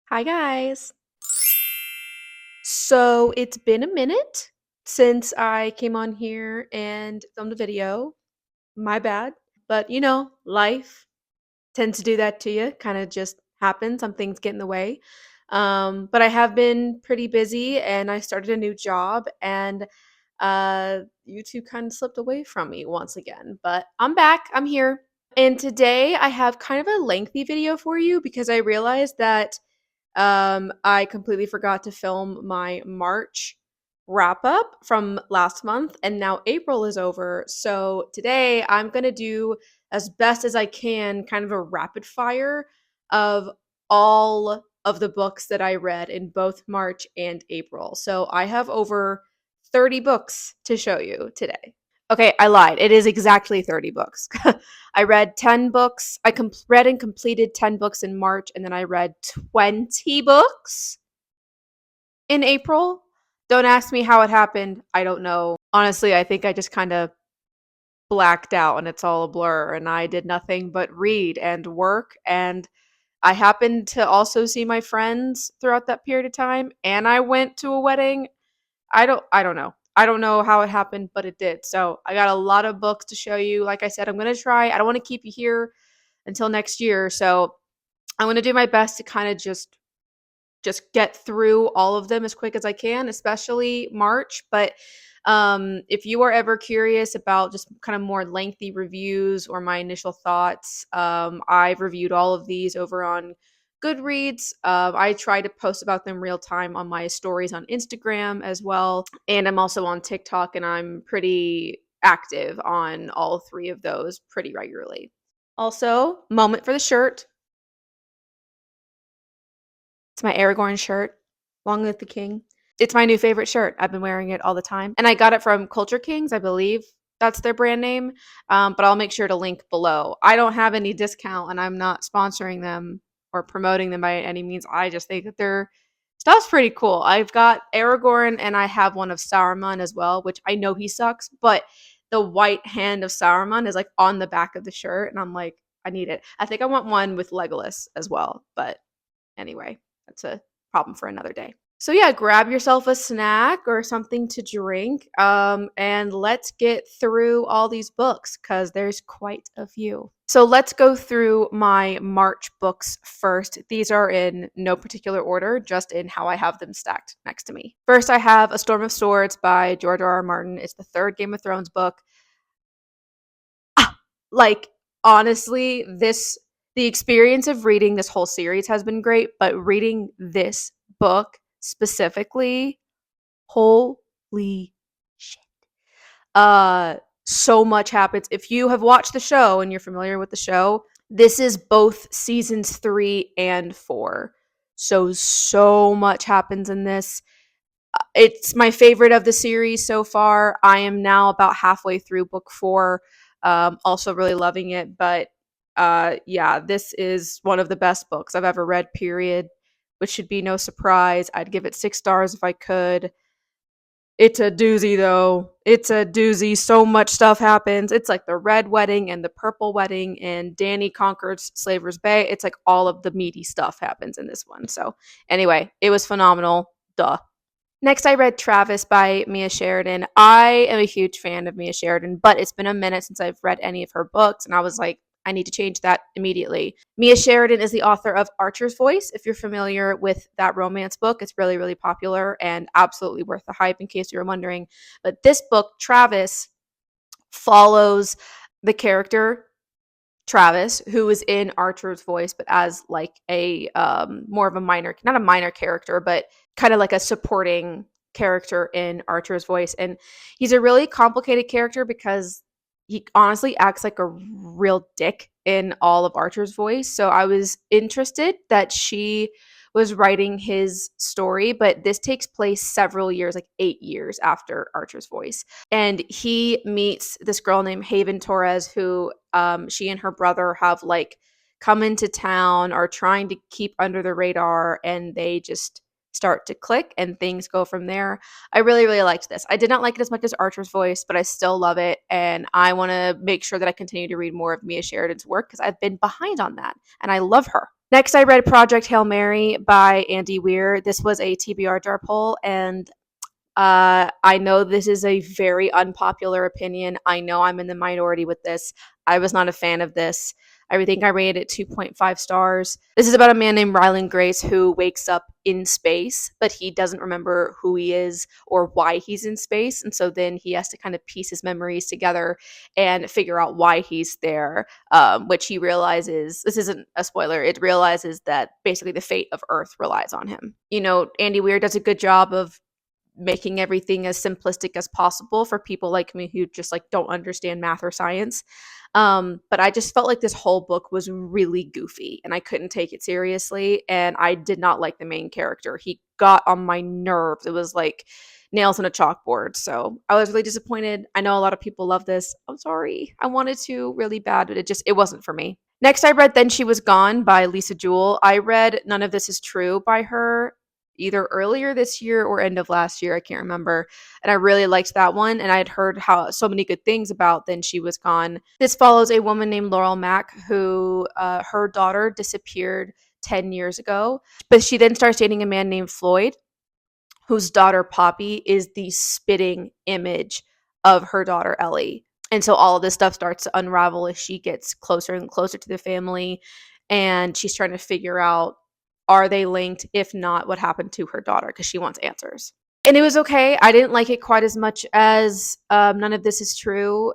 Hi, guys. So it's been a minute since I came on here and filmed a video. My bad. But life tends to do that to you. Kind of just happens. Some things get in the way. But I have been pretty busy and I started a new job and YouTube kind of slipped away from me once again. But I'm back. I'm here. And today I have kind of a lengthy video for you because I realized that I completely forgot to film my March wrap up from last month, and now April is over. So today I'm going to do as best as I can, kind of a rapid fire of all of the books that I read in both March and April. So I have over 30 books to show you today. Okay, I lied. It is exactly 30 books. I read 10 books. Read and completed 10 books in March, and then I read 20 books in April. Don't ask me how it happened. I don't know. Honestly, I think I just kind of blacked out and it's all a blur, and I did nothing but read and work. And I happened to also see my friends throughout that period of time, and I went to a wedding. I don't know. I don't know how it happened, but it did. So I got a lot of books to show you. Like I said, I'm gonna try. I don't want to keep you here until next year. So I'm gonna do my best to kind of just get through all of them as quick as I can, especially March. But if you are ever curious about just kind of more lengthy reviews or my initial thoughts, I've reviewed all of these over on Goodreads. I try to post about them real time on my stories on Instagram as well. And I'm also on TikTok, and I'm pretty active on all three of those pretty regularly. Also, moment for the shirt. It's my Aragorn shirt. Long live the king. It's my new favorite shirt. I've been wearing it all the time. And I got it from Culture Kings, I believe that's their brand name. But I'll make sure to link below. I don't have any discount and I'm not sponsoring them or promoting them by any means. I just think that their stuff's pretty cool. I've got Aragorn and I have one of Saruman as well, which I know he sucks, but the white hand of Saruman is like on the back of the shirt. And I'm like, I need it. I think I want one with Legolas as well. But anyway, that's a problem for another day. So yeah, grab yourself a snack or something to drink, and let's get through all these books because there's quite a few. So let's go through my March books first. These are in no particular order, just in how I have them stacked next to me. First, I have A Storm of Swords by George R. R. Martin. It's the third Game of Thrones book. Like, honestly, the experience of reading this whole series has been great, but reading this book specifically, holy shit. So much happens. If you have watched the show and you're familiar with the show, this is both seasons 3 and 4. So much happens in this. It's my favorite of the series so far. I am now about halfway through book 4. Also really loving it, but yeah, this is one of the best books I've ever read, period, which should be no surprise. I'd give it 6 stars if I could. It's a doozy though. It's a doozy. So much stuff happens. It's like the red wedding and the purple wedding and Danny conquers Slaver's Bay. It's like all of the meaty stuff happens in this one. So anyway, it was phenomenal. Duh. Next, I read Travis by Mia Sheridan. I am a huge fan of Mia Sheridan, but it's been a minute since I've read any of her books, and I was like, I need to change that immediately. Mia Sheridan is the author of Archer's Voice. If you're familiar with that romance book, it's really, really popular and absolutely worth the hype in case you were wondering. But this book, Travis, follows the character Travis, who is in Archer's Voice, but as like a more of a minor, not a minor character, but kind of like a supporting character in Archer's Voice. And he's a really complicated character because he honestly acts like a real dick in all of Archer's Voice. So I was interested that she was writing his story, but this takes place several years, like 8 years after Archer's Voice. And he meets this girl named Haven Torres, who she and her brother have like come into town, are trying to keep under the radar, and they just start to click and things go from there. I really, really liked this. I did not like it as much as Archer's Voice, but I still love it. And I want to make sure that I continue to read more of Mia Sheridan's work because I've been behind on that and I love her. Next, I read Project Hail Mary by Andy Weir. This was a TBR jar poll, and I know this is a very unpopular opinion. I know I'm in the minority with this. I was not a fan of this. I think I rated it 2.5 stars. This is about a man named Ryland Grace who wakes up in space, but he doesn't remember who he is or why he's in space. And so then he has to kind of piece his memories together and figure out why he's there, which he realizes this isn't a spoiler. It realizes that basically the fate of Earth relies on him. You know, Andy Weir does a good job of making everything as simplistic as possible for people like me who just like don't understand math or science. But I just felt like this whole book was really goofy and I couldn't take it seriously. And I did not like the main character. He got on my nerves. It was like nails on a chalkboard. So I was really disappointed. I know a lot of people love this. I'm sorry. I wanted to really bad, but it wasn't for me. Next, I read Then She Was Gone by Lisa Jewell. I read None of This Is True by her either earlier this year or end of last year. I can't remember. And I really liked that one. And I had heard how so many good things about Then She Was Gone. This follows a woman named Laurel Mack who her daughter disappeared 10 years ago. But she then starts dating a man named Floyd, whose daughter Poppy is the spitting image of her daughter Ellie. And so all of this stuff starts to unravel as she gets closer and closer to the family. And she's trying to figure out, are they linked? If not, what happened to her daughter? Because she wants answers. And it was okay. I didn't like it quite as much as None of This Is True.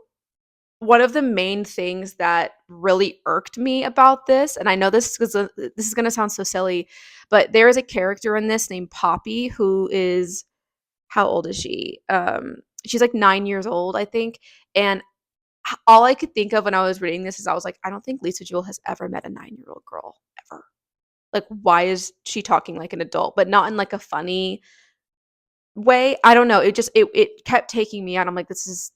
One of the main things that really irked me about this, and I know this is going to sound so silly, but there is a character in this named Poppy who is, how old is she? She's like 9 years old, I think. And all I could think of when I was reading this is I was like, I don't think Lisa Jewell has ever met a 9-year-old girl ever. Like, why is she talking like an adult, but not in like a funny way? I don't know. It kept taking me out. I'm like, this is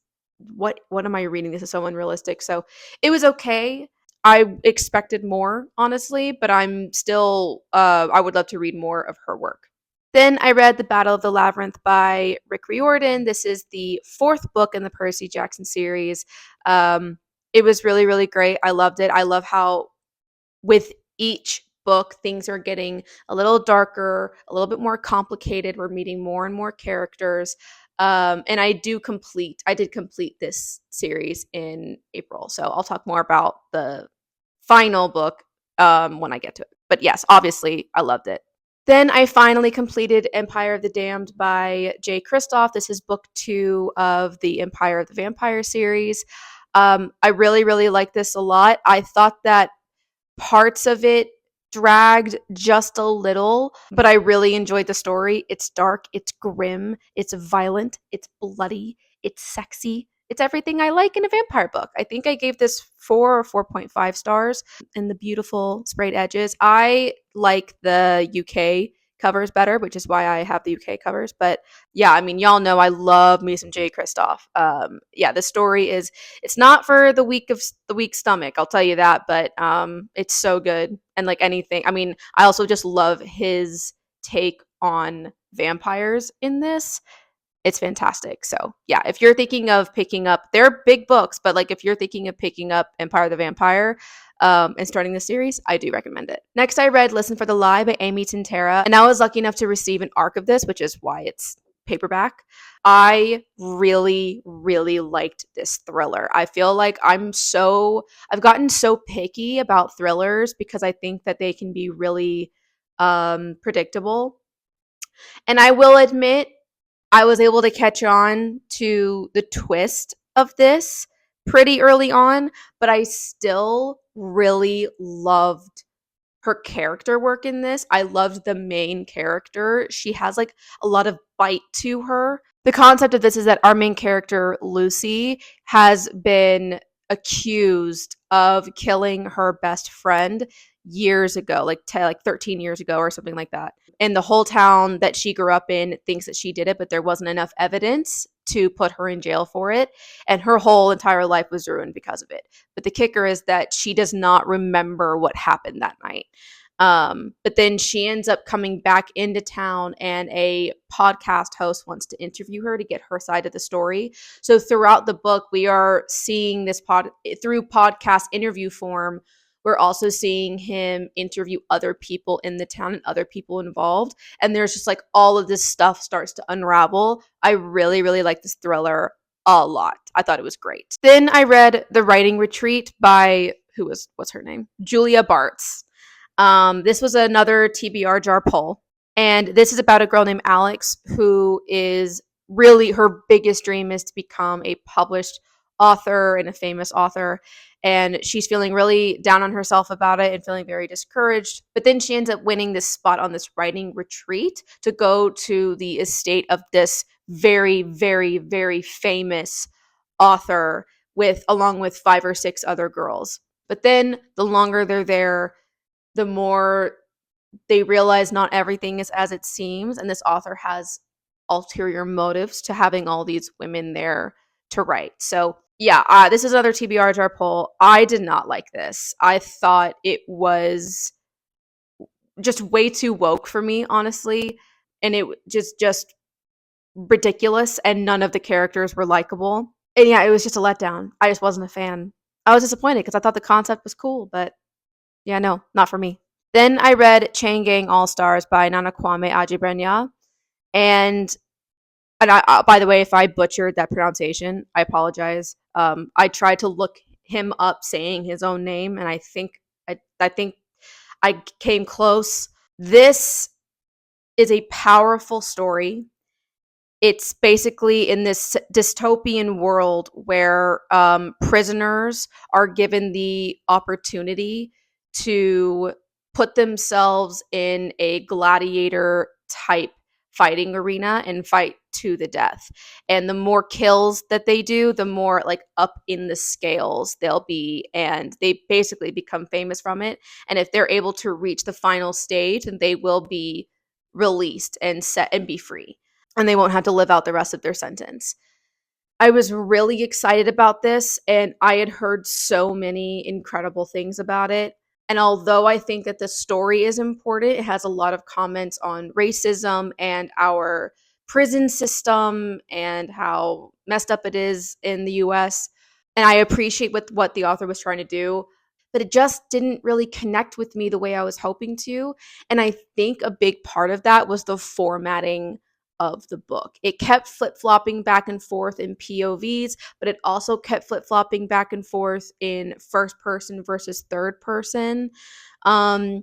what am I reading? This is so unrealistic. So it was okay. I expected more, honestly, but I'm still I would love to read more of her work. Then I read The Battle of the Labyrinth by Rick Riordan. This is the fourth book in the Percy Jackson series. It was really, really great. I loved it. I love how with each book, things are getting a little darker, a little bit more complicated. We're meeting more and more characters. And I did complete this series in April. So I'll talk more about the final book when I get to it. But yes, obviously, I loved it. Then I finally completed Empire of the Damned by Jay Kristoff. This is book 2 of the Empire of the Vampire series. I really, really like this a lot. I thought that parts of it dragged just a little, but I really enjoyed the story. It's dark, it's grim, it's violent, it's bloody, it's sexy. It's everything I like in a vampire book. I think I gave this 4 or 4.5 stars. And the beautiful sprayed edges. I like the UK covers better, which is why I have the UK covers. But yeah, I mean, y'all know I love me some Jay Kristoff. Yeah, the story is, it's not for the weak stomach, I'll tell you that, but it's so good. And like anything, I mean, I also just love his take on vampires in this. It's fantastic. So yeah, if you're thinking of picking up, they're big books, but like if you're thinking of picking up Empire of the Vampire and starting the series, I do recommend it. Next, I read Listen for the Lie by Amy Tintera, and I was lucky enough to receive an arc of this, which is why it's paperback. I really, really liked this thriller. I feel like I've gotten so picky about thrillers because I think that they can be really predictable. And I will admit, I was able to catch on to the twist of this pretty early on, but I still really loved her character work in this. I loved the main character. She has like a lot of bite to her. The concept of this is that our main character, Lucy, has been accused of killing her best friend years ago, like 13 years ago or something like that. And the whole town that she grew up in thinks that she did it, but there wasn't enough evidence to put her in jail for it. And her whole entire life was ruined because of it. But the kicker is that she does not remember what happened that night. But then she ends up coming back into town, and a podcast host wants to interview her to get her side of the story. So throughout the book, we are seeing this through podcast interview form. we're also seeing him interview other people in the town and other people involved. And there's just like all of this stuff starts to unravel. I really, really like this thriller a lot. I thought it was great. Then I read The Writing Retreat by what's her name? Julia Bartz. This was another TBR jar pull. And this is about a girl named Alex who is really, her biggest dream is to become a published author and a famous author. And she's feeling really down on herself about it and feeling very discouraged. But then she ends up winning this spot on this writing retreat to go to the estate of this very, very, very famous author along with 5 or 6 other girls. But then the longer they're there, the more they realize not everything is as it seems, and this author has ulterior motives to having all these women there to write. So yeah, this is another TBR jar poll. I did not like this. I thought it was just way too woke for me, honestly, and it just ridiculous, and none of the characters were likable. And yeah, it was just a letdown. I just wasn't a fan. I was disappointed because I thought the concept was cool, but yeah, no, not for me. Then I read Chain Gang All Stars by Nana Kwame Ajibrenya. And by the way, if I butchered that pronunciation, I apologize. I tried to look him up saying his own name, and I think I came close. This is a powerful story. It's basically in this dystopian world where prisoners are given the opportunity to put themselves in a gladiator type fighting arena and fight to the death. And the more kills that they do, the more like up in the scales they'll be, and they basically become famous from it. And if they're able to reach the final stage, then they will be released and set and be free, and they won't have to live out the rest of their sentence. I was really excited about this, and I had heard so many incredible things about it. And although I think that the story is important, it has a lot of comments on racism and our prison system and how messed up it is in the US. And I appreciate what the author was trying to do, but it just didn't really connect with me the way I was hoping to. And I think a big part of that was the formatting of the book. It kept flip-flopping back and forth in POVs, but it also kept flip-flopping back and forth in first person versus third person. And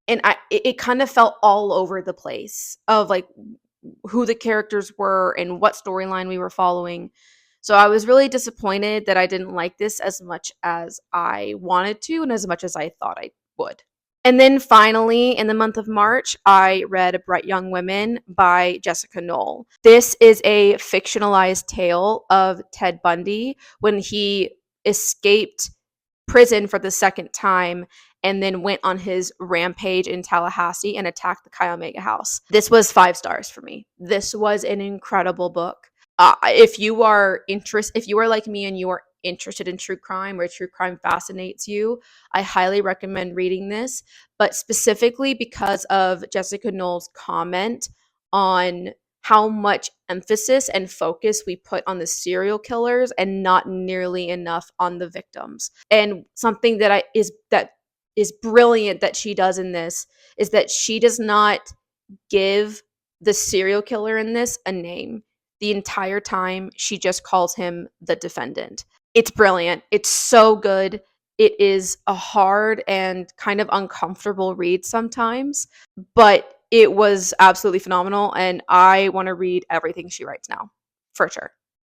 it kind of felt all over the place of like who the characters were and what storyline we were following. So I was really disappointed that I didn't like this as much as I wanted to and as much as I thought I would. And then finally, in the month of March, I read Bright Young Women by Jessica Knoll. This is a fictionalized tale of Ted Bundy when he escaped prison for the second time and then went on his rampage in Tallahassee and attacked the Chi Omega house. This was 5 stars for me. This was an incredible book. If you are like me and you are interested in true crime or true crime fascinates you, I highly recommend reading this, but specifically because of Jessica Knoll's comment on how much emphasis and focus we put on the serial killers and not nearly enough on the victims. And something that is brilliant that she does in this is that she does not give the serial killer in this a name. The entire time, she just calls him the defendant. It's brilliant. It's so good. It is a hard and kind of uncomfortable read sometimes, but it was absolutely phenomenal, and I want to read everything she writes now, for sure.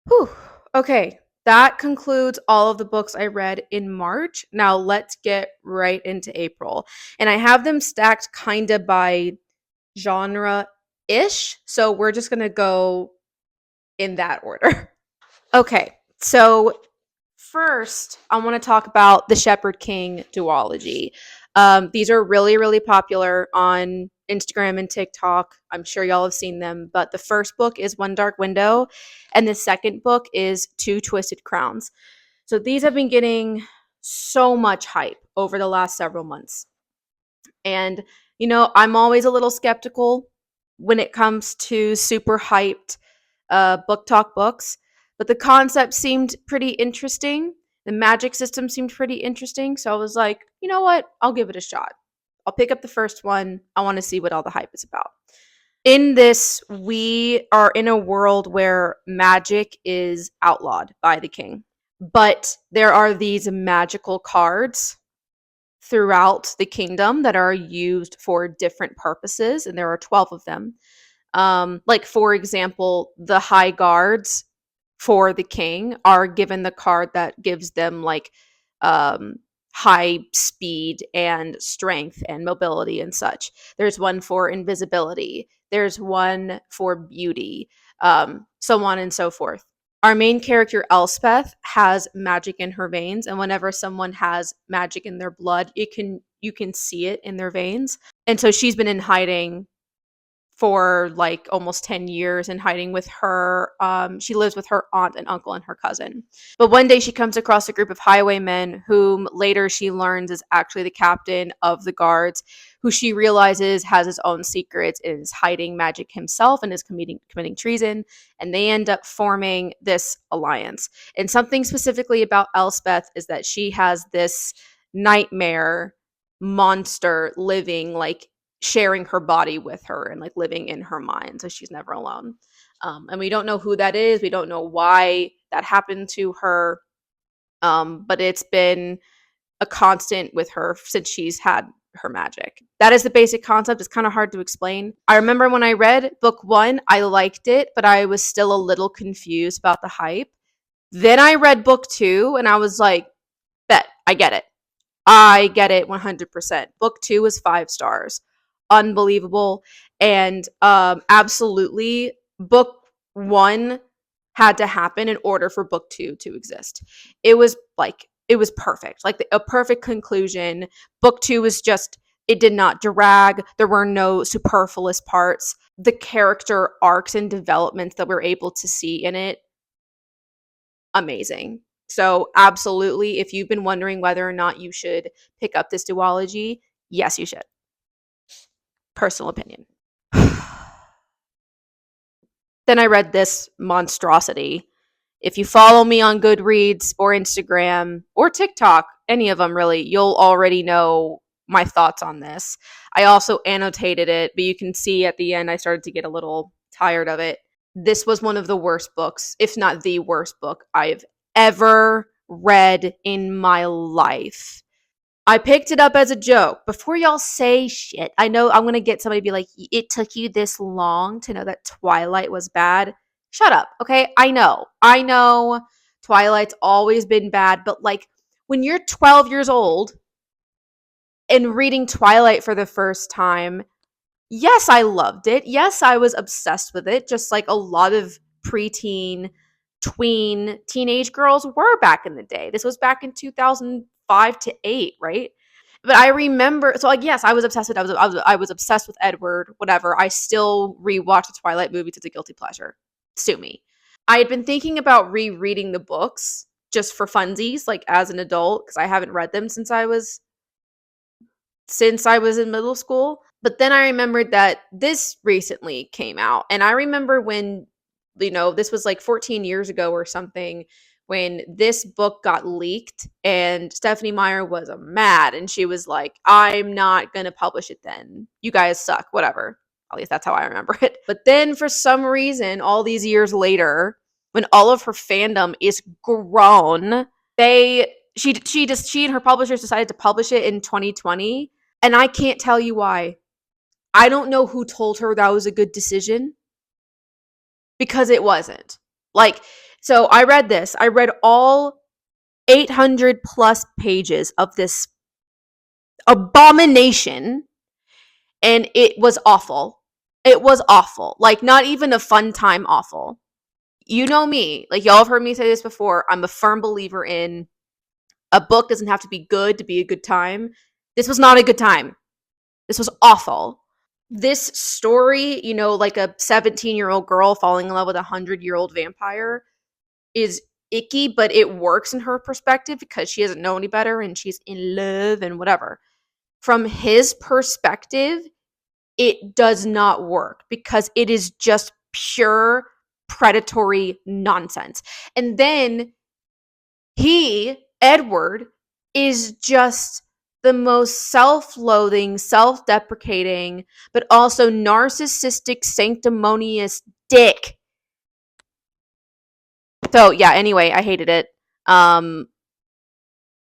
Whew. Okay, that concludes all of the books I read in March. Now let's get right into April. And I have them stacked kind of by genre-ish, so we're just going to go in that order. Okay, so first, I want to talk about the Shepherd King duology. These are really, really popular on Instagram and TikTok. I'm sure y'all have seen them, but the first book is One Dark Window, and the second book is Two Twisted Crowns. So these have been getting so much hype over the last several months. And, I'm always a little skeptical when it comes to super hyped book talk books, but the concept seemed pretty interesting. The magic system seemed pretty interesting, so I was like, you know what? I'll give it a shot. I'll pick up the first one. I want to see what all the hype is about. In this, we are in a world where magic is outlawed by the king. But there are these magical cards throughout the kingdom that are used for different purposes, and there are 12 of them. Like, for example, the high guards for the king are given the card that gives them like um, high speed and strength and mobility and such. There's one for invisibility. There's one for beauty, so on and so forth. Our main character Elspeth has magic in her veins, and whenever someone has magic in their blood, you can see it in their veins. And so she's been in hiding for like almost 10 years and hiding with her. She lives with her aunt and uncle and her cousin. But one day she comes across a group of highwaymen whom later she learns is actually the captain of the guards, who she realizes has his own secrets, is hiding magic himself, and is committing treason. And they end up forming this alliance. And something specifically about Elspeth is that she has this nightmare monster living like sharing her body with her and like living in her mind, so she's never alone. And we don't know who that is. We don't know why that happened to her, but it's been a constant with her since she's had her magic. That is the basic concept. It's kind of hard to explain. I remember when I read book one, I liked it, but I was still a little confused about the hype. Then I read book two and I was like, bet, I get it. I get it 100%. Book two was 5 stars. Unbelievable. And absolutely, book one had to happen in order for book two to exist. It was perfect. Like a perfect conclusion. Book two was just, it did not drag. There were no superfluous parts. The character arcs and developments that we're able to see in it, amazing. So, absolutely, if you've been wondering whether or not you should pick up this duology, yes, you should. Personal opinion. Then I read this monstrosity. If you follow me on Goodreads or Instagram or TikTok, any of them really, you'll already know my thoughts on this. I also annotated it, but you can see at the end I started to get a little tired of it. This was one of the worst books, if not the worst book I've ever read in my life. I picked it up as a joke. Before y'all say shit, I know I'm going to get somebody to be like, it took you this long to know that Twilight was bad. Shut up, okay? I know. I know Twilight's always been bad, but like when you're 12 years old and reading Twilight for the first time, yes, I loved it. Yes, I was obsessed with it, just like a lot of preteen, tween, teenage girls were back in the day. This was back in 2005 to 8, right? But I remember, so like, yes, I was obsessed with. I was obsessed with Edward. Whatever. I still rewatch the Twilight movies. It's a guilty pleasure. Sue me. I had been thinking about rereading the books just for funsies, like as an adult, because I haven't read them since I was in middle school. But then I remembered that this recently came out. And I remember when, this was like 14 years ago or something, when this book got leaked and Stephanie Meyer was mad and she was like, I'm not going to publish it then. You guys suck, whatever. At least that's how I remember it. But then for some reason, all these years later, when all of her fandom is grown, she and her publishers decided to publish it in 2020. And I can't tell you why. I don't know who told her that was a good decision, because it wasn't. Like, so I read this. I read all 800 plus pages of this abomination, and it was awful. It was awful. Like, not even a fun time awful. You know me. Like, y'all have heard me say this before. I'm a firm believer in a book doesn't have to be good to be a good time. This was not a good time. This was awful. This story, like a 17-year-old girl falling in love with a 100-year-old vampire, is icky, but it works in her perspective because she doesn't know any better and she's in love and whatever. From his perspective, it does not work because it is just pure predatory nonsense. And then he Edward is just the most self-loathing, self-deprecating, but also narcissistic, sanctimonious dick. So yeah, anyway, I hated it. Um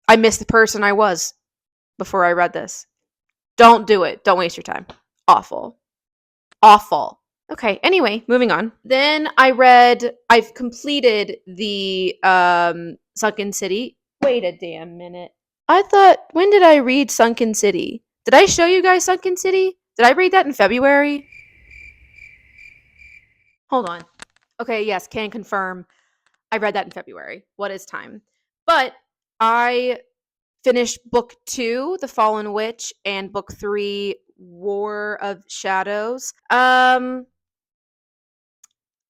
I missed the person I was before I read this. Don't do it. Don't waste your time. Awful. Awful. Okay, anyway, moving on. Then I've completed the Sunken City. Wait a damn minute. I thought, when did I read Sunken City? Did I show you guys Sunken City? Did I read that in February? Hold on. Okay, yes, can confirm. I read that in February. What is time? But I finished book 2, The Fallen Witch, and book 3, War of Shadows. I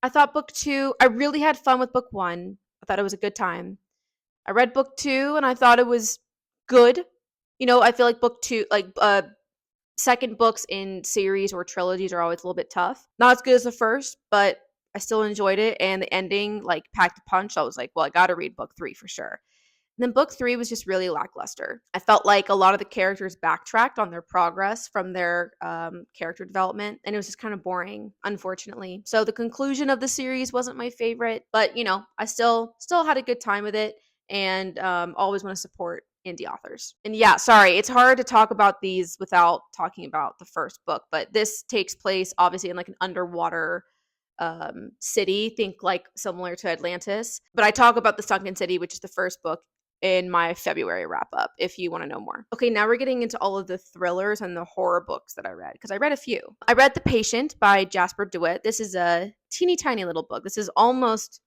thought book 2, I really had fun with book 1. I thought it was a good time. I read book 2 and I thought it was good. You know, I feel like book 2, like second books in series or trilogies are always a little bit tough. Not as good as the first, but I still enjoyed it, and the ending like packed a punch. I was like, well, I got to read book 3 for sure. And then book 3 was just really lackluster. I felt like a lot of the characters backtracked on their progress from their character development, and it was just kind of boring, unfortunately. So the conclusion of the series wasn't my favorite, but you know, I still had a good time with it, and always want to support indie authors. And yeah, sorry, it's hard to talk about these without talking about the first book, but this takes place obviously in like an underwater city, think like similar to Atlantis. But I talk about the Sunken City, which is the first book, in my February wrap up if you want to know more. Okay, now we're getting into all of the thrillers and the horror books that I read, because I read a few. I read The Patient by Jasper DeWitt. This is a teeny tiny little book. This is almost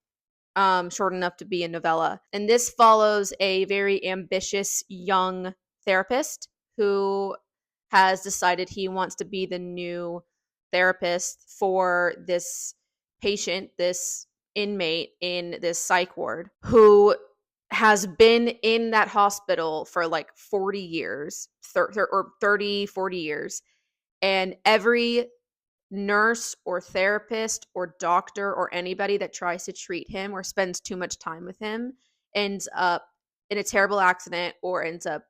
short enough to be a novella. And this follows a very ambitious young therapist who has decided he wants to be the new therapist for this patient, this inmate in this psych ward, who has been in that hospital for like 40 years, or 30, 40 years. And every nurse or therapist or doctor or anybody that tries to treat him or spends too much time with him ends up in a terrible accident or ends up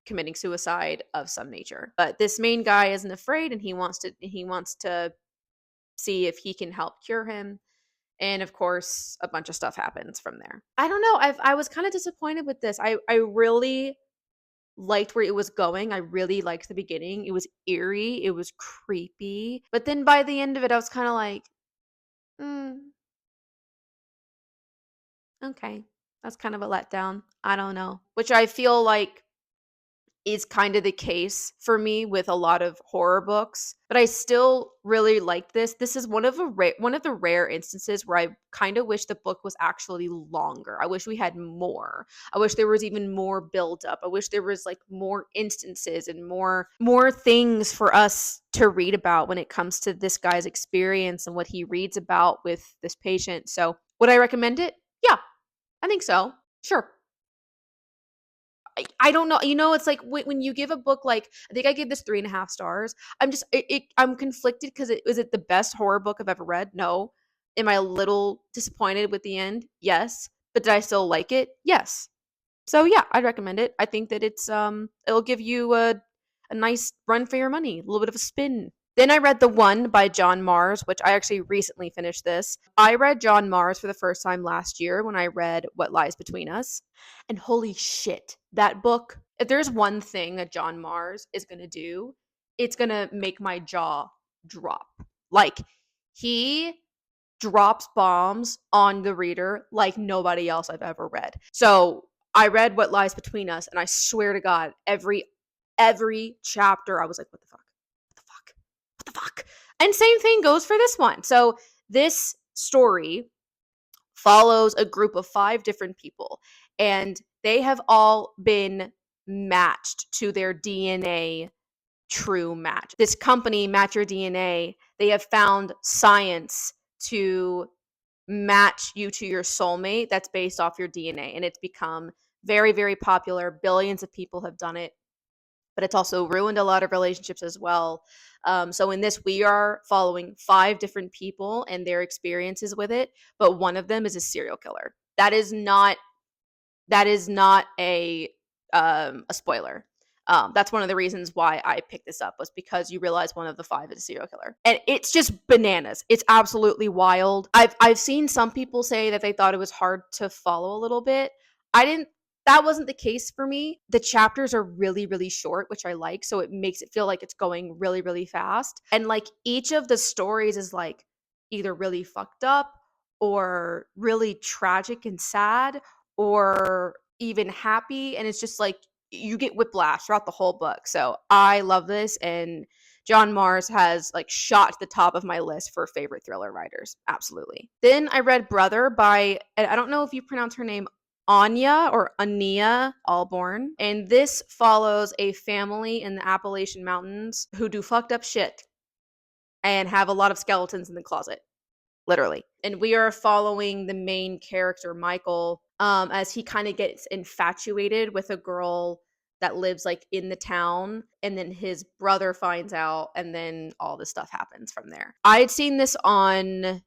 committing suicide of some nature. But this main guy isn't afraid, and he wants to see if he can help cure him. And of course, a bunch of stuff happens from there. I don't know. I was kind of disappointed with this. I really liked where it was going. I really liked the beginning. It was eerie. It was creepy. But then by the end of it, I was kind of like, mm, okay, that's kind of a letdown. I don't know. Which I feel like is kind of the case for me with a lot of horror books, but I still really like this. This is one of the rare instances where I kind of wish the book was actually longer. I wish we had more. I wish there was even more build up. I wish there was like more instances and more things for us to read about when it comes to this guy's experience and what he reads about with this patient. So, would I recommend it? Yeah, I think so. Sure. I don't know. You know, it's like when you give a book, like I think I gave this 3.5 stars. I'm conflicted because is it the best horror book I've ever read? No. Am I a little disappointed with the end? Yes. But did I still like it? Yes. So yeah, I'd recommend it. I think that it'll give you a nice run for your money, a little bit of a spin. Then I read The One by John Mars, which I actually recently finished this. I read John Mars for the first time last year when I read What Lies Between Us. And holy shit, that book, if there's one thing that John Mars is going to do, it's going to make my jaw drop. Like, he drops bombs on the reader like nobody else I've ever read. So I read What Lies Between Us, and I swear to God, every chapter I was like, what the fuck? What the fuck? What the fuck? And same thing goes for this one. So this story follows a group of 5 different people, and they have all been matched to their DNA true match. This company, Match Your DNA, they have found science to match you to your soulmate that's based off your DNA. And it's become very, very popular. Billions of people have done it, but it's also ruined a lot of relationships as well. So in this, we are following 5 different people and their experiences with it, but one of them is a serial killer. That is not That is not a spoiler. That's one of the reasons why I picked this up, was because you realize one of the five is a serial killer, and it's just bananas. It's absolutely wild. I've seen some people say that they thought it was hard to follow a little bit. I didn't. That wasn't the case for me. The chapters are really, really short, which I like, so it makes it feel like it's going really, really fast. And like each of the stories is like either really fucked up or really tragic and sad or even happy, and it's just like you get whiplash throughout the whole book. So I love this, and John Mars has like shot to the top of my list for favorite thriller writers. Absolutely. Then I read Brother by, and I don't know if you pronounce her name, Anya or Ania Allborn. And this follows a family in the Appalachian Mountains who do fucked up shit and have a lot of skeletons in the closet, literally. And we are following the main character, Michael, as he kind of gets infatuated with a girl that lives like in the town, and then his brother finds out, and then all this stuff happens from there. I had seen this on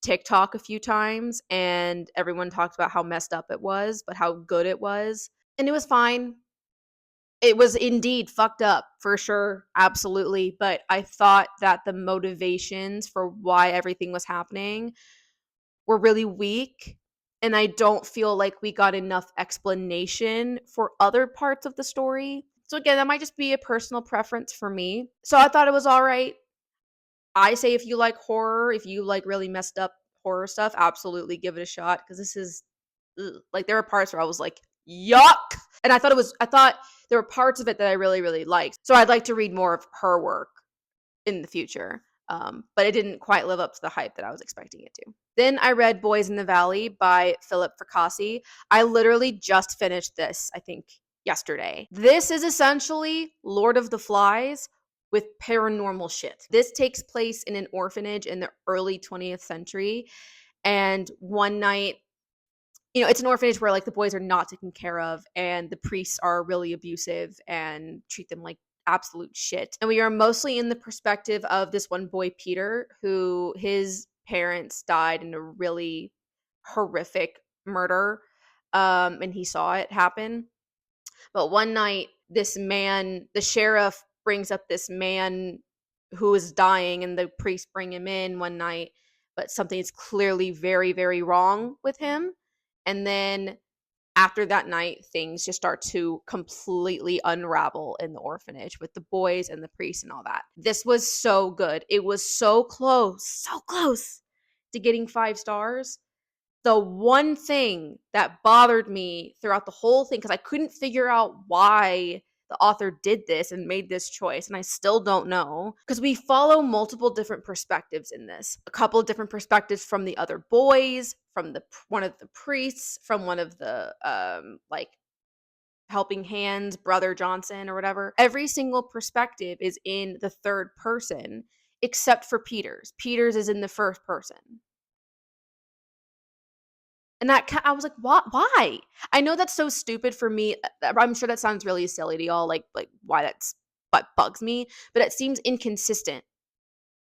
TikTok a few times, and everyone talked about how messed up it was, but how good it was. And it was fine. It was indeed fucked up for sure, absolutely. But I thought that the motivations for why everything was happening were really weak. And I don't feel like we got enough explanation for other parts of the story. So, again, that might just be a personal preference for me. So, I thought it was all right. I say if you like horror, if you like really messed up horror stuff, absolutely give it a shot, because this is like there are parts where I was like, yuck. And I thought there were parts of it that I really, really liked. So I'd like to read more of her work in the future. But it didn't quite live up to the hype that I was expecting it to. Then I read Boys in the Valley by Philip Fracassi. I literally just finished this, I think, yesterday. This is essentially Lord of the Flies with paranormal shit. This takes place in an orphanage in the early 20th century. And one night, it's an orphanage where like the boys are not taken care of, and the priests are really abusive and treat them like absolute shit. And we are mostly in the perspective of this one boy, Peter, who his parents died in a really horrific murder. And he saw it happen. But one night, this man, the sheriff brings up this man who is dying, and the priests bring him in one night, but something is clearly very, very wrong with him. And then after that night, things just start to completely unravel in the orphanage with the boys and the priests and all that. This was so good. It was so close to getting 5 stars. The one thing that bothered me throughout the whole thing, because I couldn't figure out why the author did this and made this choice, and I still don't know, because we follow multiple different perspectives in this. A couple of different perspectives from the other boys, from one of the priests, from one of the like helping hands, Brother Johnson or whatever. Every single perspective is in the third person except for Peter's. Peter's is in the first person. And I was like, "What? Why?" I know that's so stupid for me. I'm sure that sounds really silly to y'all, like why that's what bugs me, but it seems inconsistent.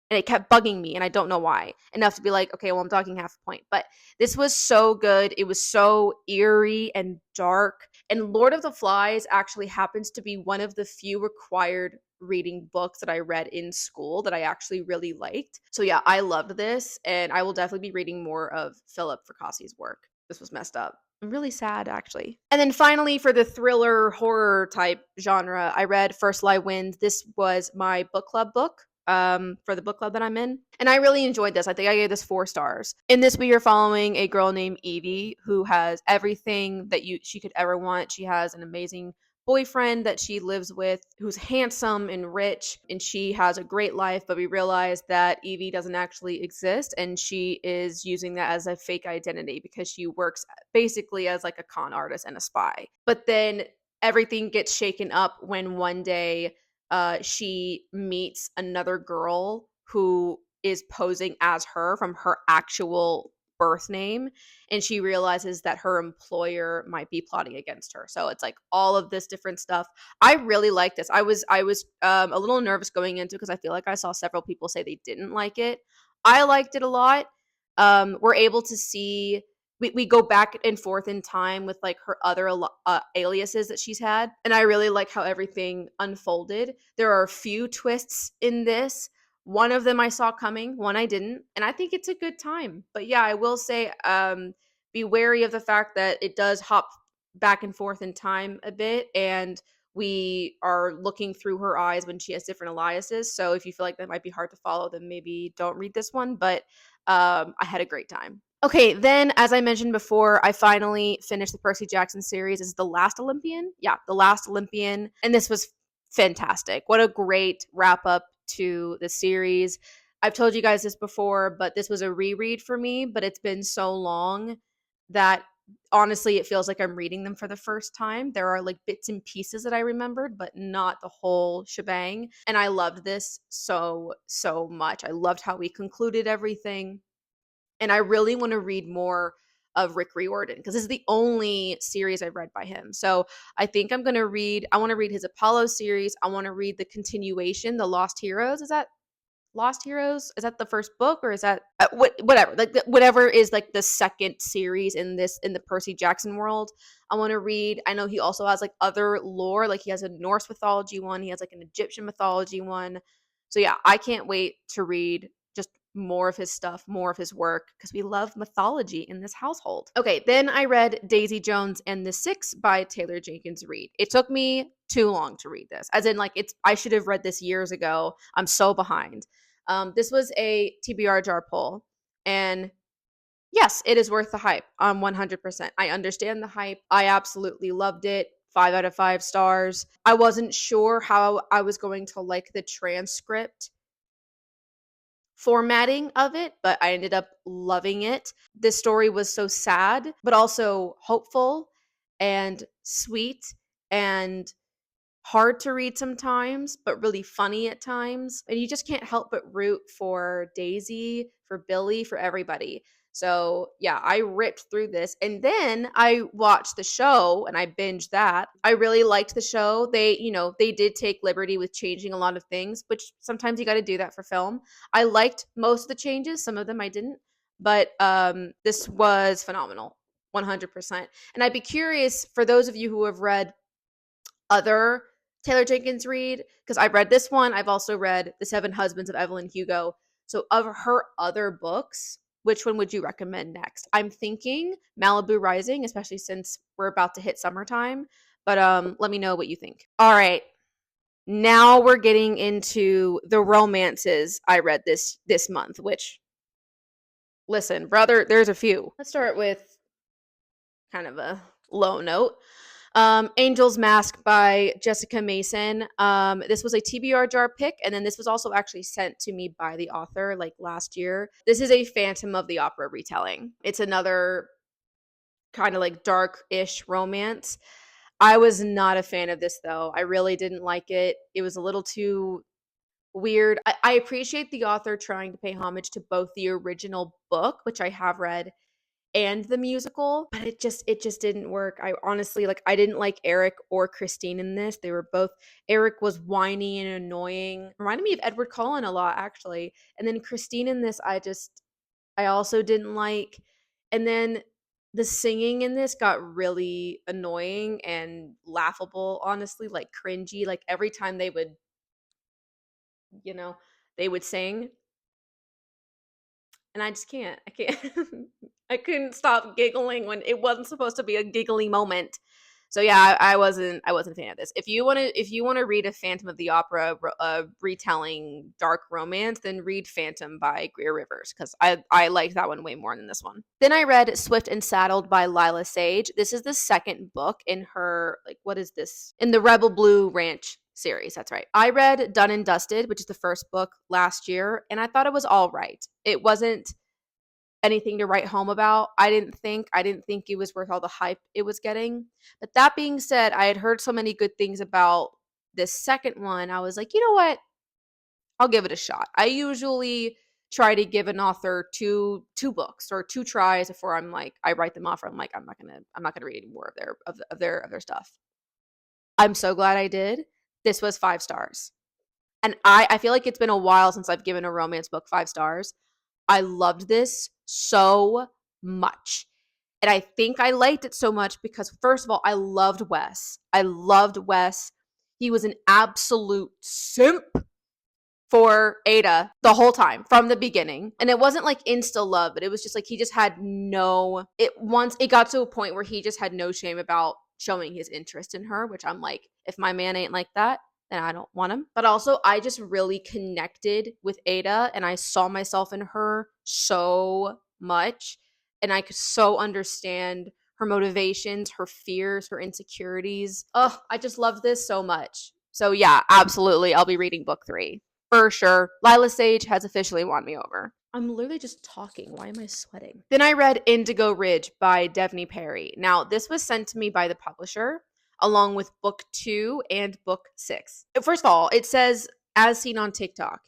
And it kept bugging me, and I don't know why. Enough to be like, okay, well, I'm talking half a point. But this was so good. It was so eerie and dark. And Lord of the Flies actually happens to be one of the few required reading books that I read in school that I actually really liked. So yeah, I loved this, and I will definitely be reading more of Philip Fracassi's work. This was messed up. I'm really sad, actually. And then finally, for the thriller horror type genre, I read First Lie Wins. This was my book club book for the book club that I'm in. And I really enjoyed this. I think I gave this 4 stars. In this, we are following a girl named Evie who has everything that she could ever want. She has an amazing boyfriend that she lives with who's handsome and rich, and she has a great life, but we realize that Evie doesn't actually exist, and she is using that as a fake identity because she works basically as like a con artist and a spy. But then everything gets shaken up when one day she meets another girl who is posing as her from her actual birth name, and she realizes that her employer might be plotting against her. So it's like all of this different stuff. I really like this. I was a little nervous going into, because I feel like I saw several people say they didn't like it. I liked it a lot. We're able to see we go back and forth in time with like her other aliases that she's had, and I really like how everything unfolded. There are a few twists in this. One of them I saw coming, one I didn't, and I think it's a good time. But yeah, I will say, be wary of the fact that it does hop back and forth in time a bit, and we are looking through her eyes when she has different aliases. So if you feel like that might be hard to follow, then maybe don't read this one. But I had a great time. Okay, then as I mentioned before, I finally finished the Percy Jackson series. Is The Last Olympian? Yeah, The Last Olympian. And this was fantastic. What a great wrap up to the series. I've told you guys this before, but this was a reread for me, but it's been so long that honestly it feels like I'm reading them for the first time. There are like bits and pieces that I remembered, but not the whole shebang. And I loved this so much. I loved how we concluded everything. And I really want to read more of Rick Riordan because this is the only series I've read by him. So I think I want to read his Apollo series. I want to read the continuation, The Lost Heroes. Is that Lost Heroes? Is that the first book, or is that whatever? Like whatever is like the second series in the Percy Jackson world. I want to read. I know he also has like other lore. Like he has a Norse mythology one. He has like an Egyptian mythology one. So yeah, I can't wait to read just more of his stuff, more of his work, because we love mythology in this household. Okay, then I read Daisy Jones and the Six by Taylor Jenkins Reid. It took me too long to read this. As in, like, I should have read this years ago. I'm so behind. This was a TBR jar poll, and yes, it is worth the hype. 100%. I understand the hype. I absolutely loved it. 5 out of 5 stars. I wasn't sure how I was going to like the transcript formatting of it, but I ended up loving it. This story was so sad, but also hopeful and sweet and hard to read sometimes, but really funny at times. And you just can't help but root for Daisy, for Billy, for everybody. So, yeah, I ripped through this. And then I watched the show and I binged that. I really liked the show. They did take liberty with changing a lot of things, which sometimes you got to do that for film. I liked most of the changes, some of them I didn't. But this was phenomenal, 100%. And I'd be curious for those of you who have read other Taylor Jenkins Reid, because I've read this one. I've also read The Seven Husbands of Evelyn Hugo. So, of her other books, which one would you recommend next? I'm thinking Malibu Rising, especially since we're about to hit summertime. But let me know what you think. All right. Now we're getting into the romances I read this month, which listen, brother, there's a few. Let's start with kind of a low note. Angel's Mask by Jessica Mason. This was a TBR jar pick, and then this was also actually sent to me by the author like last year. This is a Phantom of the Opera retelling. It's another kind of like dark-ish romance. I was not a fan of this though. I really didn't like it. It was a little too weird. I appreciate the author trying to pay homage to both the original book, which I have read, and the musical, but it just didn't work. I honestly, like, I didn't like Eric or Christine in this. They were both Eric was whiny and annoying. Reminded me of Edward Cullen a lot actually. And then Christine in this I also didn't like. And then the singing in this got really annoying and laughable, honestly, like cringy. Like every time you know, they would sing, and I just can't. I can't. I couldn't stop giggling when it wasn't supposed to be a giggly moment. So yeah, I wasn't a fan of this. If you want to read a Phantom of the Opera retelling dark romance, then read Phantom by Greer Rivers because I liked that one way more than this one. Then I read Swift and Saddled by Lila Sage. This is the second book in her, like, what is this? In the Rebel Blue Ranch series. That's right. I read Done and Dusted, which is the first book last year, and I thought it was all right. It wasn't anything to write home about. I didn't think it was worth all the hype it was getting. But that being said, I had heard so many good things about this second one. I was like, you know what? I'll give it a shot. I usually try to give an author two books or two tries before I write them off, or I'm like, I'm not gonna read any more of their stuff. I'm so glad I did. This was 5 stars. And I feel like it's been a while since I've given a romance book 5 stars. I loved this so much. And I think I liked it so much because, first of all, I loved Wes. I loved Wes. He was an absolute simp for Ada the whole time from the beginning. And it wasn't like insta love, but it was just like he just had no it once it got to a point where he just had no shame about showing his interest in her, which I'm like, if my man ain't like that, then I don't want him. But also I just really connected with Ada and I saw myself in her so much and I could so understand her motivations, her fears, her insecurities. Oh, I just love this so much. So yeah, absolutely. I'll be reading book 3 for sure. Lila Sage has officially won me over. I'm literally just talking. Why am I sweating? Then I read Indigo Ridge by Devney Perry. Now, this was sent to me by the publisher along with book 2 and book 6. First of all, it says as seen on TikTok.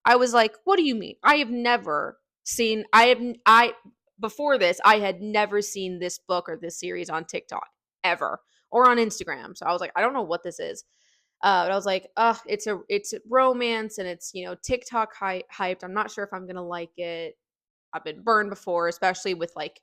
I was like, what do you mean? I have never seen I before this, I had never seen this book or this series on TikTok ever or on Instagram. So I was like, I don't know what this is. But I was like, it's a romance and it's, you know, TikTok hyped. I'm not sure if I'm gonna like it. I've been burned before, especially with like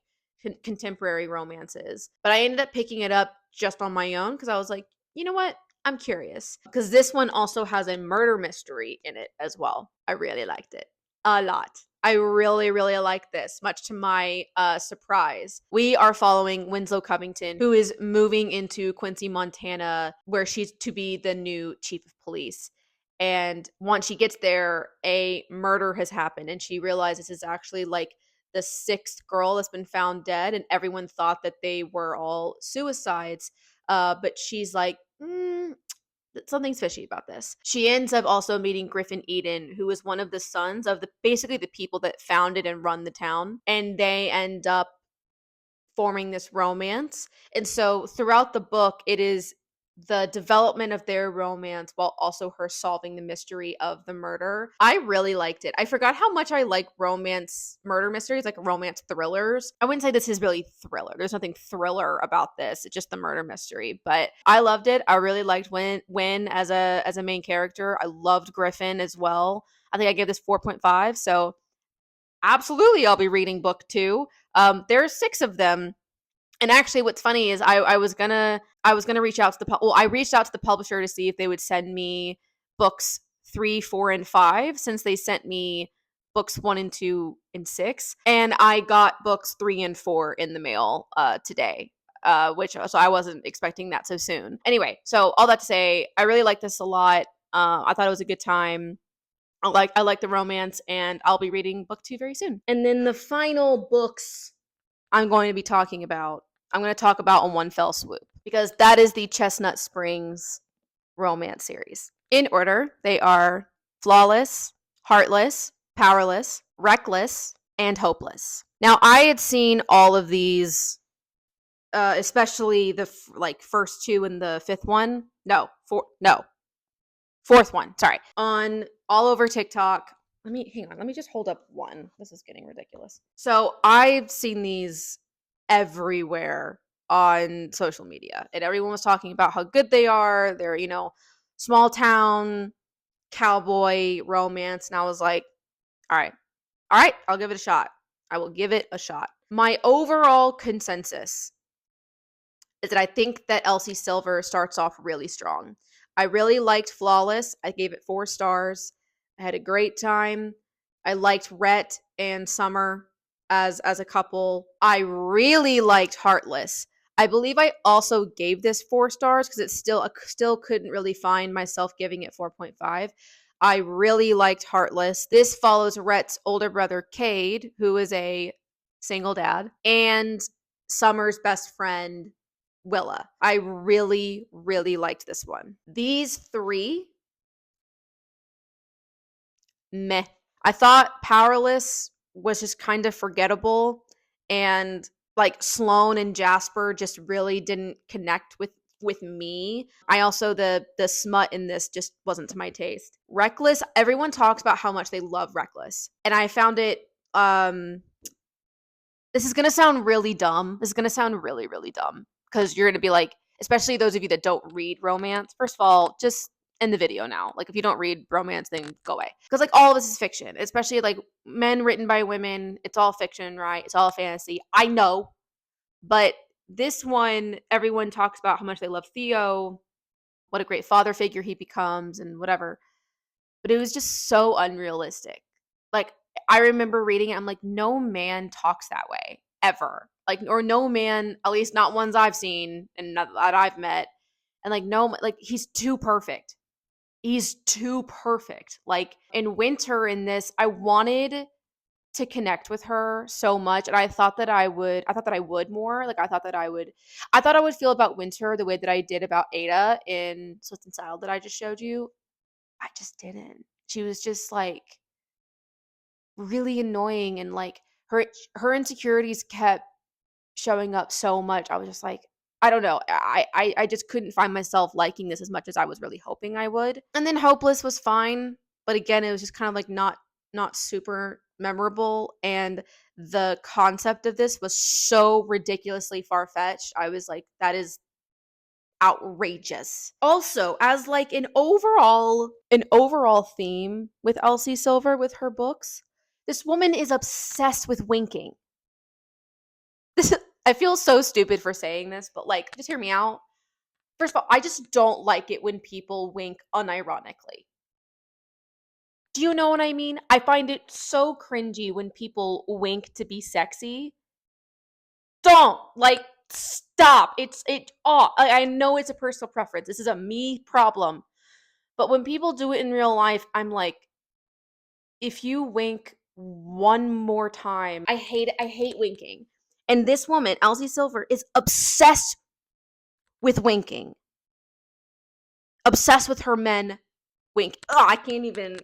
contemporary romances. But I ended up picking it up just on my own because I was like, you know what? I'm curious because this one also has a murder mystery in it as well. I really liked it a lot. I really, really like this, much to my surprise. We are following Winslow Covington, who is moving into Quincy, Montana, where she's to be the new chief of police. And once she gets there, a murder has happened, and she realizes it's actually like the 6th girl that's been found dead, and everyone thought that they were all suicides. But she's like, something's fishy about this. She ends up also meeting Griffin Eden, who is one of the sons of basically the people that founded and run the town, and they end up forming this romance. And so throughout the book, it is the development of their romance while also her solving the mystery of the murder. I really liked it. I forgot how much I like romance murder mysteries, like romance thrillers. I wouldn't say this is really thriller. There's nothing thriller about this. It's just the murder mystery. But I loved it. I really liked Win as a main character. I loved Griffin as well. I think I gave this 4.5. So absolutely I'll be reading book 2. There are 6 of them. And actually, what's funny is I was gonna reach out to I reached out to the publisher to see if they would send me books 3, 4, and 5 since they sent me books 1 and 2 and 6, and I got books 3 and 4 in the mail today. Which so I wasn't expecting that so soon. Anyway, so all that to say, I really like this a lot. I thought it was a good time. I like the romance, and I'll be reading book 2 very soon. And then the final books I'm going to talk about on one fell swoop because that is the Chestnut Springs romance series. In order, they are Flawless, Heartless, Powerless, Reckless, and Hopeless. Now, I had seen all of these, especially the first 2 and the 5th one. Fourth one. Sorry, on all over TikTok. Hang on. Let me just hold up one. This is getting ridiculous. So I've seen these everywhere on social media, and everyone was talking about how good they are. They're, you know, small town cowboy romance, and I was like, all right, I'll give it a shot. I will give it a shot. My overall consensus is that I think that Elsie Silver starts off really strong. I really liked Flawless. I gave it 4 stars. I had a great time. I liked Rhett and Summer as a couple. I really liked Heartless. I believe I also gave this 4 stars because it still couldn't really find myself giving it 4.5. I really liked Heartless. This follows Rhett's older brother Cade, who is a single dad, and Summer's best friend Willa. I really, really liked this one. These 3, meh. I thought Powerless was just kind of forgettable, and like Sloane and Jasper just really didn't connect with me. I also the smut in this just wasn't to my taste. Reckless, everyone talks about how much they love Reckless, and I found it this is going to sound really dumb. This is going to sound really, really dumb because you're going to be like, especially those of you that don't read romance. First of all, just end the video now. Like, if you don't read romance, then go away. Because, like, all of this is fiction, especially, like, men written by women. It's all fiction, right? It's all fantasy. I know. But this one, everyone talks about how much they love Theo, what a great father figure he becomes, and whatever. But it was just so unrealistic. Like, I remember reading it, I'm like, no man talks that way ever. Like, or no man, at least not ones I've seen and that I've met. And like, no, like, he's too perfect. He's too perfect. Like, in Winter in this, I wanted to connect with her so much, and I thought that I would more. Like, I thought I would feel about Winter the way that I did about Ada in Swift and Style that I just showed you. I just didn't. She was just like really annoying, and like her insecurities kept showing up so much. I was just like, I don't know. I just couldn't find myself liking this as much as I was really hoping I would. And then Hopeless was fine, but again, it was just kind of like not super memorable, and the concept of this was so ridiculously far-fetched. I was like, that is outrageous. Also, as like an overall theme with Elsie Silver with her books, this woman is obsessed with winking. This I feel so stupid for saying this, but like, just hear me out. First of all, I just don't like it when people wink unironically. Do you know what I mean? I find it so cringy when people wink to be sexy. Don't, like, stop. I know it's a personal preference. This is a me problem. But when people do it in real life, I'm like, if you wink one more time, I hate it. I hate winking. And this woman, Elsie Silver, is obsessed with winking. Obsessed with her men wink. Oh, I can't even.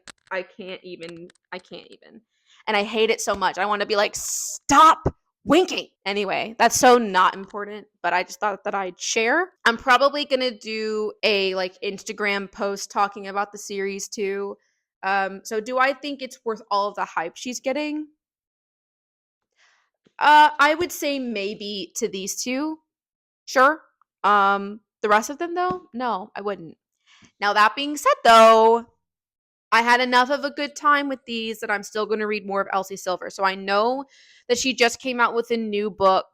And I hate it so much. I want to be like, stop winking. Anyway, that's so not important, but I just thought that I'd share. I'm probably going to do a like Instagram post talking about the series too. So do I think it's worth all of the hype she's getting? I would say maybe to these two. Sure. The rest of them though? No, I wouldn't. Now that being said though, I had enough of a good time with these that I'm still going to read more of Elsie Silver. So I know that she just came out with a new book,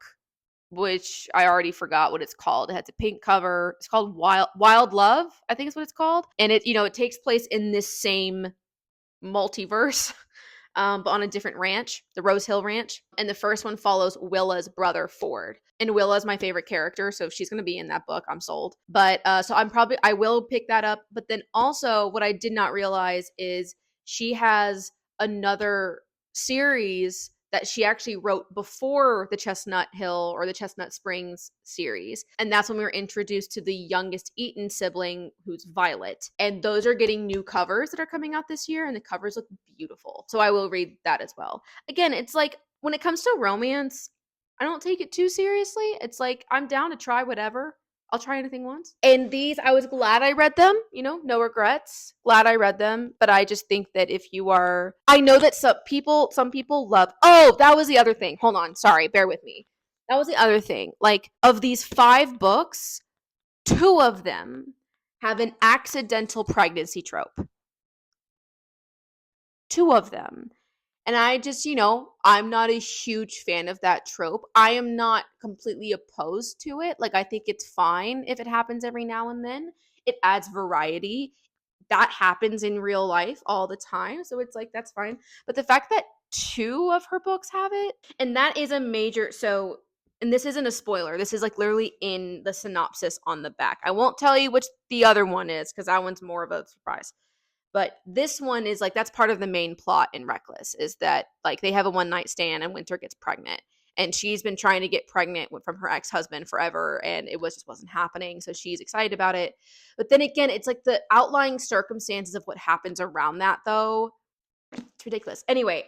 which I already forgot what it's called. It has a pink cover. It's called Wild Love, I think is what it's called. And it takes place in this same multiverse, but on a different ranch, the Rose Hill Ranch. And the first one follows Willa's brother Ford. And Willa's my favorite character, so if she's going to be in that book, I'm sold. But so I will pick that up. But then also, what I did not realize is she has another series that she actually wrote before the Chestnut Hill or the Chestnut Springs series. And that's when we were introduced to the youngest Eaton sibling, who's Violet. And those are getting new covers that are coming out this year, and the covers look beautiful. So I will read that as well. Again, it's like when it comes to romance, I don't take it too seriously. It's like I'm down to try whatever. I'll try anything once. And these, I was glad I read them, no regrets. Glad I read them. But I just think that if you are, I know that some people love, oh, that was the other thing. Hold on. Sorry. Bear with me. That was the other thing. Like, of these 5 books, 2 of them have an accidental pregnancy trope. 2 of them. And I just, I'm not a huge fan of that trope. I am not completely opposed to it. Like, I think it's fine if it happens every now and then. It adds variety. That happens in real life all the time. So it's like, that's fine. But the fact that 2 of her books have it, and that is a major, and this isn't a spoiler. This is like literally in the synopsis on the back. I won't tell you which the other one is because that one's more of a surprise. But this one is like, that's part of the main plot in Reckless, is that like they have a one night stand and Winter gets pregnant. And she's been trying to get pregnant from her ex-husband forever, and it just wasn't happening. So she's excited about it. But then again, it's like the outlying circumstances of what happens around that, though. It's ridiculous. Anyway,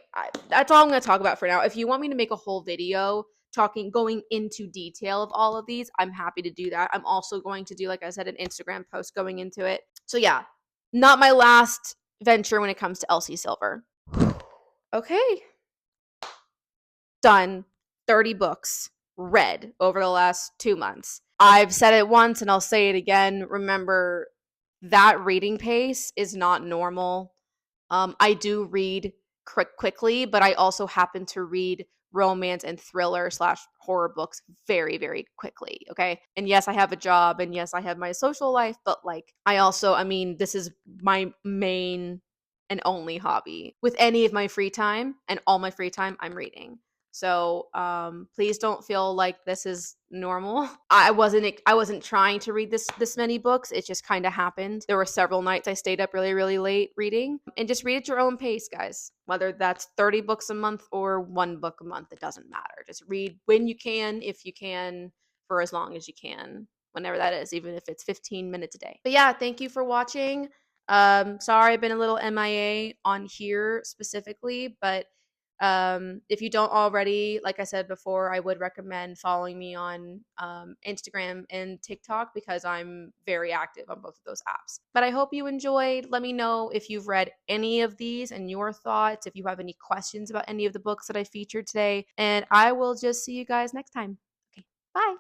that's all I'm going to talk about for now. If you want me to make a whole video going into detail of all of these, I'm happy to do that. I'm also going to do, like I said, an Instagram post going into it. So yeah, not my last venture when it comes to Elsie Silver. Okay. Done. 30 books read over the last 2 months. I've said it once and I'll say it again. Remember, that reading pace is not normal. I do read quickly, but I also happen to read romance and thriller slash horror books very, very quickly. Okay. And yes, I have a job and yes, I have my social life, but like, I also, I mean, this is my main and only hobby. With any of my free time and all my free time, I'm reading. So please don't feel like this is normal. I wasn't trying to read this many books. It just kind of happened. There were several nights I stayed up really, really late reading. And just read at your own pace, guys. Whether that's 30 books a month or one book a month, it doesn't matter. Just read when you can, if you can, for as long as you can, whenever that is, even if it's 15 minutes a day. But yeah, thank you for watching. Sorry I've been a little MIA on here specifically, but if you don't already, like I said before, I would recommend following me on Instagram and TikTok because I'm very active on both of those apps. But I hope you enjoyed. Let me know if you've read any of these and your thoughts, if you have any questions about any of the books that I featured today. And I will just see you guys next time. Okay, bye.